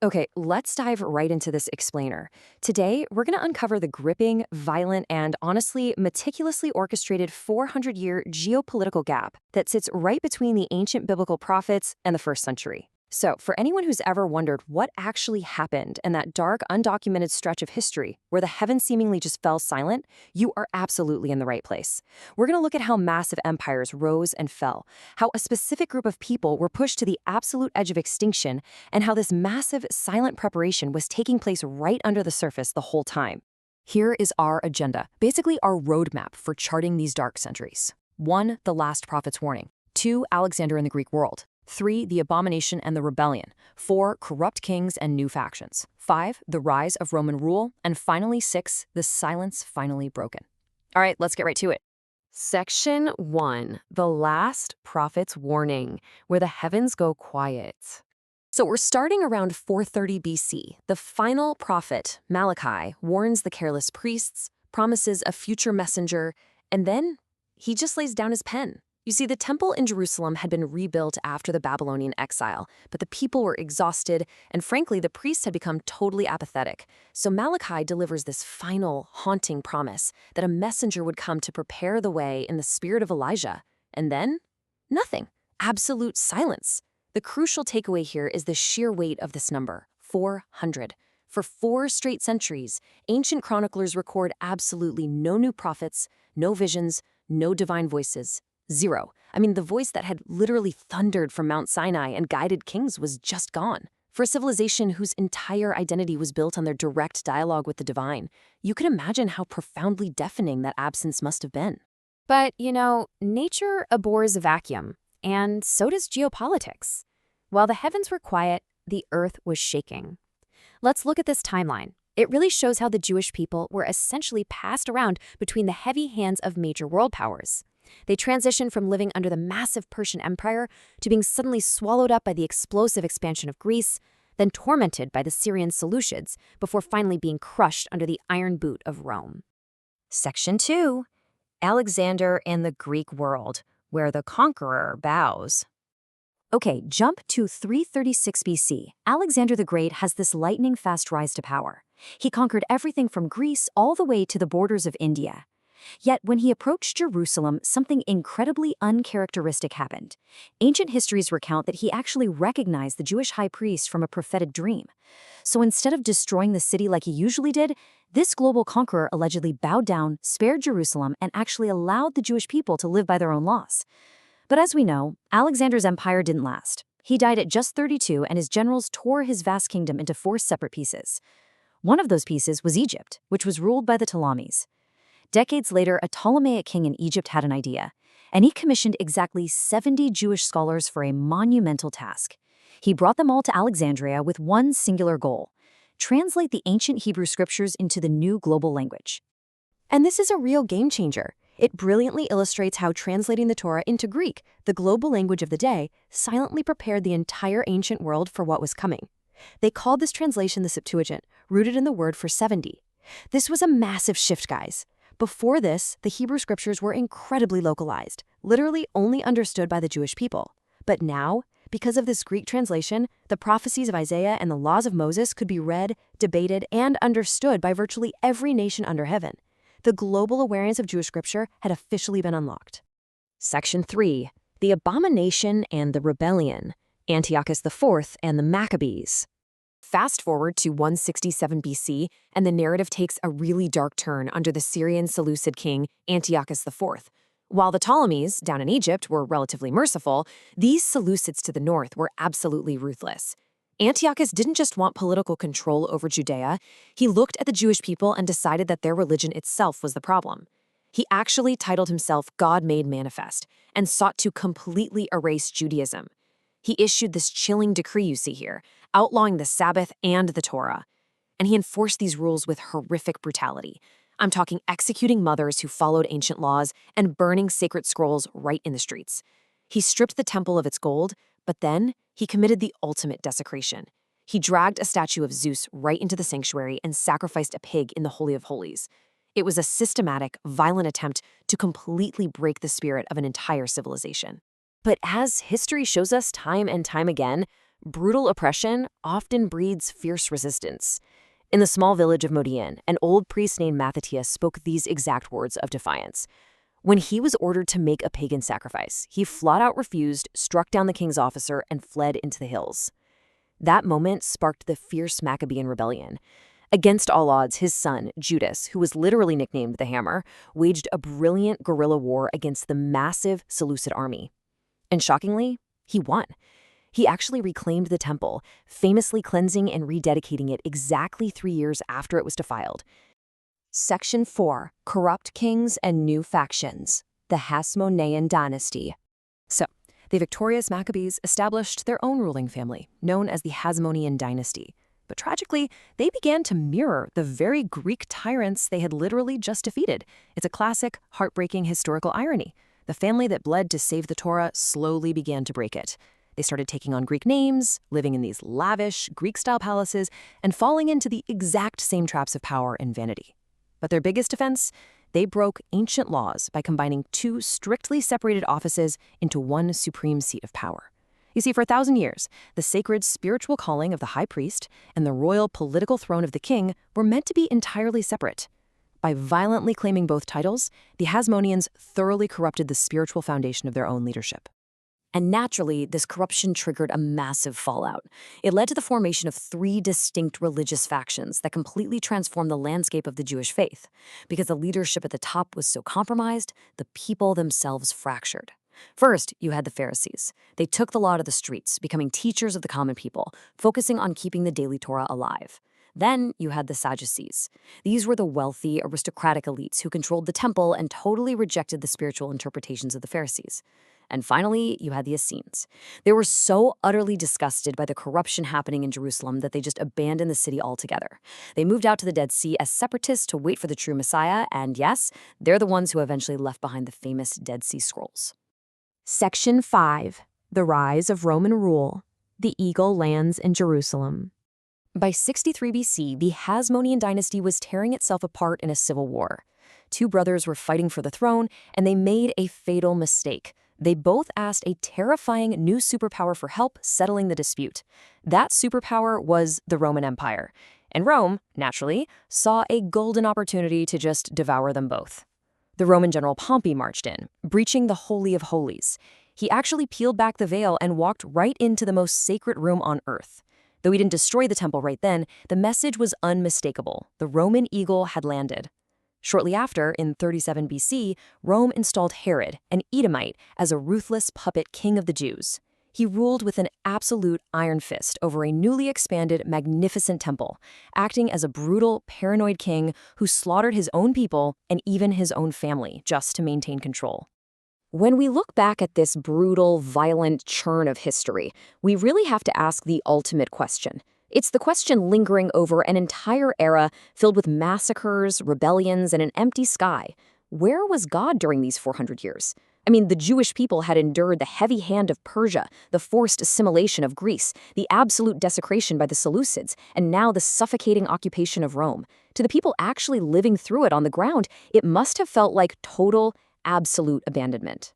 Okay, let's dive right into this explainer. Today, we're going to uncover the gripping, violent, and honestly, meticulously orchestrated 400-year geopolitical gap that sits right between the ancient biblical prophets and the first century. So, for anyone who's ever wondered what actually happened in that dark, undocumented stretch of history where the heavens seemingly just fell silent, you are absolutely in the right place. We're going to look at how massive empires rose and fell, how a specific group of people were pushed to the absolute edge of extinction, and how this massive, silent preparation was taking place right under the surface the whole time. Here is our agenda, basically our roadmap for charting these dark centuries. 1. The last prophet's warning. 2. Alexander in the Greek world. 3. The abomination and the rebellion. 4. Corrupt kings and new factions. 5. The rise of Roman rule. And finally, 6. The silence finally broken. All right, let's get right to it. Section 1. The last prophet's warning, where the heavens go quiet. So we're starting around 430 BC. The final prophet, Malachi, warns the careless priests, promises a future messenger, and then he just lays down his pen. You see, the temple in Jerusalem had been rebuilt after the Babylonian exile, but the people were exhausted, and frankly, the priests had become totally apathetic. So Malachi delivers this final, haunting promise that a messenger would come to prepare the way in the spirit of Elijah. And then, nothing. Absolute silence. The crucial takeaway here is the sheer weight of this number, 400. For 4 straight centuries, ancient chroniclers record absolutely no new prophets, no visions, no divine voices. 0. I mean, the voice that had literally thundered from Mount Sinai and guided kings was just gone. For a civilization whose entire identity was built on their direct dialogue with the divine, you can imagine how profoundly deafening that absence must have been. But, nature abhors a vacuum, and so does geopolitics. While the heavens were quiet, the earth was shaking. Let's look at this timeline. It really shows how the Jewish people were essentially passed around between the heavy hands of major world powers. They transitioned from living under the massive Persian Empire to being suddenly swallowed up by the explosive expansion of Greece, then tormented by the Syrian Seleucids, before finally being crushed under the iron boot of Rome. Section 2. Alexander and the Greek world, where the conqueror bows. Okay, jump to 336 BC. Alexander the Great has this lightning-fast rise to power. He conquered everything from Greece all the way to the borders of India. Yet when he approached Jerusalem, something incredibly uncharacteristic happened. Ancient histories recount that he actually recognized the Jewish high priest from a prophetic dream. So instead of destroying the city like he usually did, this global conqueror allegedly bowed down, spared Jerusalem, and actually allowed the Jewish people to live by their own laws. But as we know, Alexander's empire didn't last. He died at just 32, and his generals tore his vast kingdom into 4 separate pieces. One of those pieces was Egypt, which was ruled by the Ptolemies. Decades later, a Ptolemaic king in Egypt had an idea, and he commissioned exactly 70 Jewish scholars for a monumental task. He brought them all to Alexandria with one singular goal: translate the ancient Hebrew scriptures into the new global language. And this is a real game changer. It brilliantly illustrates how translating the Torah into Greek, the global language of the day, silently prepared the entire ancient world for what was coming. They called this translation the Septuagint, rooted in the word for 70. This was a massive shift, guys. Before this, the Hebrew scriptures were incredibly localized, literally only understood by the Jewish people. But now, because of this Greek translation, the prophecies of Isaiah and the laws of Moses could be read, debated, and understood by virtually every nation under heaven. The global awareness of Jewish scripture had officially been unlocked. Section 3. The abomination and the rebellion. Antiochus IV and the Maccabees. Fast forward to 167 BC, and the narrative takes a really dark turn under the Syrian Seleucid king Antiochus IV. While the Ptolemies, down in Egypt, were relatively merciful, these Seleucids to the north were absolutely ruthless. Antiochus didn't just want political control over Judea, he looked at the Jewish people and decided that their religion itself was the problem. He actually titled himself God Made Manifest and sought to completely erase Judaism. He issued this chilling decree you see here, outlawing the Sabbath and the Torah. And he enforced these rules with horrific brutality. I'm talking executing mothers who followed ancient laws and burning sacred scrolls right in the streets. He stripped the temple of its gold, but then he committed the ultimate desecration. He dragged a statue of Zeus right into the sanctuary and sacrificed a pig in the Holy of Holies. It was a systematic, violent attempt to completely break the spirit of an entire civilization. But as history shows us time and time again, Brutal oppression often breeds fierce resistance. In the small village of Modian, an old priest named Mattathias spoke these exact words of defiance. When he was ordered to make a pagan sacrifice, he flat out refused, struck down the king's officer, and fled into the hills. That moment sparked the fierce Maccabean rebellion. Against all odds, his son, Judas, who was literally nicknamed the Hammer, waged a brilliant guerrilla war against the massive Seleucid army. And shockingly, he won. He actually reclaimed the temple, famously cleansing and rededicating it exactly 3 years after it was defiled. Section 4. Corrupt Kings and New Factions. The Hasmonean Dynasty. So, the victorious Maccabees established their own ruling family, known as the Hasmonean Dynasty. But tragically, they began to mirror the very Greek tyrants they had literally just defeated. It's a classic, heartbreaking historical irony. The family that bled to save the Torah slowly began to break it. They started taking on Greek names, living in these lavish, Greek-style palaces, and falling into the exact same traps of power and vanity. But their biggest defense? They broke ancient laws by combining 2 strictly separated offices into one supreme seat of power. You see, for 1,000 years, the sacred spiritual calling of the high priest and the royal political throne of the king were meant to be entirely separate. By violently claiming both titles, the Hasmoneans thoroughly corrupted the spiritual foundation of their own leadership. And naturally, this corruption triggered a massive fallout. It led to the formation of 3 distinct religious factions that completely transformed the landscape of the Jewish faith. Because the leadership at the top was so compromised, the people themselves fractured. First, you had the Pharisees. They took the law to the streets, becoming teachers of the common people, focusing on keeping the daily Torah alive. Then you had the Sadducees. These were the wealthy, aristocratic elites who controlled the temple and totally rejected the spiritual interpretations of the Pharisees. And finally, you had the Essenes. They were so utterly disgusted by the corruption happening in Jerusalem that they just abandoned the city altogether. They moved out to the Dead Sea as separatists to wait for the true Messiah, and yes, they're the ones who eventually left behind the famous Dead Sea Scrolls. Section 5. The Rise of Roman Rule. The Eagle lands in Jerusalem. By 63 BC, the Hasmonean dynasty was tearing itself apart in a civil war. 2 brothers were fighting for the throne, and they made a fatal mistake. They both asked a terrifying new superpower for help settling the dispute. That superpower was the Roman Empire. And Rome, naturally, saw a golden opportunity to just devour them both. The Roman general Pompey marched in, breaching the Holy of Holies. He actually peeled back the veil and walked right into the most sacred room on earth. Though he didn't destroy the temple right then, the message was unmistakable. The Roman eagle had landed. Shortly after, in 37 BC, Rome installed Herod, an Edomite, as a ruthless puppet king of the Jews. He ruled with an absolute iron fist over a newly expanded, magnificent temple, acting as a brutal, paranoid king who slaughtered his own people and even his own family just to maintain control. When we look back at this brutal, violent churn of history, we really have to ask the ultimate question. It's the question lingering over an entire era filled with massacres, rebellions, and an empty sky. Where was God during these 400 years? I mean, the Jewish people had endured the heavy hand of Persia, the forced assimilation of Greece, the absolute desecration by the Seleucids, and now the suffocating occupation of Rome. To the people actually living through it on the ground, it must have felt like total, absolute abandonment.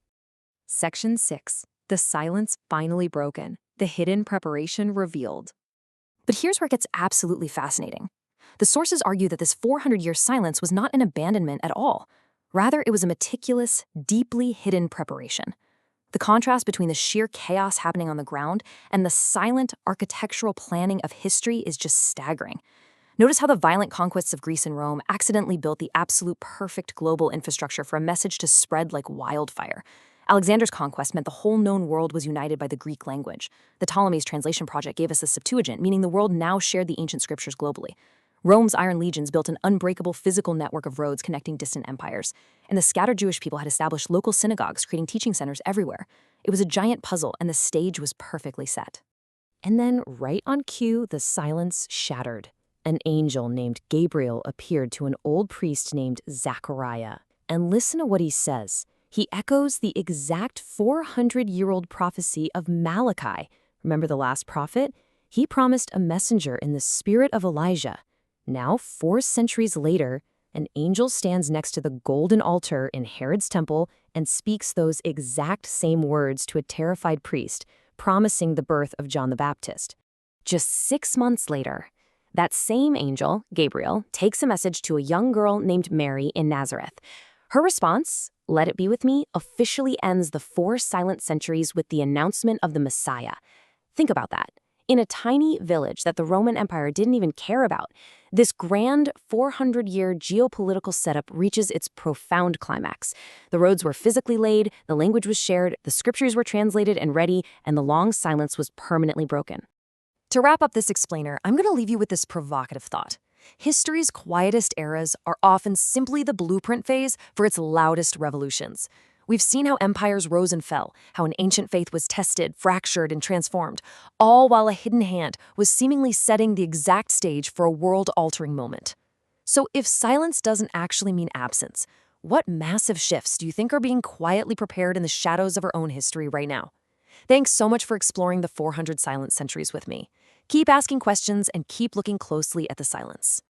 Section 6. The silence finally broken. The hidden preparation revealed. But here's where it gets absolutely fascinating. The sources argue that this 400-year silence was not an abandonment at all. Rather, it was a meticulous, deeply hidden preparation. The contrast between the sheer chaos happening on the ground and the silent architectural planning of history is just staggering. Notice how the violent conquests of Greece and Rome accidentally built the absolute perfect global infrastructure for a message to spread like wildfire. Alexander's conquest meant the whole known world was united by the Greek language. The Ptolemy's translation project gave us the Septuagint, meaning the world now shared the ancient scriptures globally. Rome's Iron Legions built an unbreakable physical network of roads connecting distant empires. And the scattered Jewish people had established local synagogues, creating teaching centers everywhere. It was a giant puzzle, and the stage was perfectly set. And then, right on cue, the silence shattered. An angel named Gabriel appeared to an old priest named Zechariah. And listen to what he says. He echoes the exact 400-year-old prophecy of Malachi. Remember the last prophet? He promised a messenger in the spirit of Elijah. Now, 4 centuries later, an angel stands next to the golden altar in Herod's temple and speaks those exact same words to a terrified priest, promising the birth of John the Baptist. Just 6 months later, that same angel, Gabriel, takes a message to a young girl named Mary in Nazareth. Her response, "Let it be with me," officially ends the 4 silent centuries with the announcement of the Messiah. Think about that. In a tiny village that the Roman Empire didn't even care about, this grand 400-year geopolitical setup reaches its profound climax. The roads were physically laid, the language was shared, the scriptures were translated and ready, and the long silence was permanently broken. To wrap up this explainer, I'm going to leave you with this provocative thought. History's quietest eras are often simply the blueprint phase for its loudest revolutions. We've seen how empires rose and fell, how an ancient faith was tested, fractured, and transformed, all while a hidden hand was seemingly setting the exact stage for a world-altering moment. So if silence doesn't actually mean absence, what massive shifts do you think are being quietly prepared in the shadows of our own history right now? Thanks so much for exploring the 400 silent centuries with me. Keep asking questions and keep looking closely at the silence.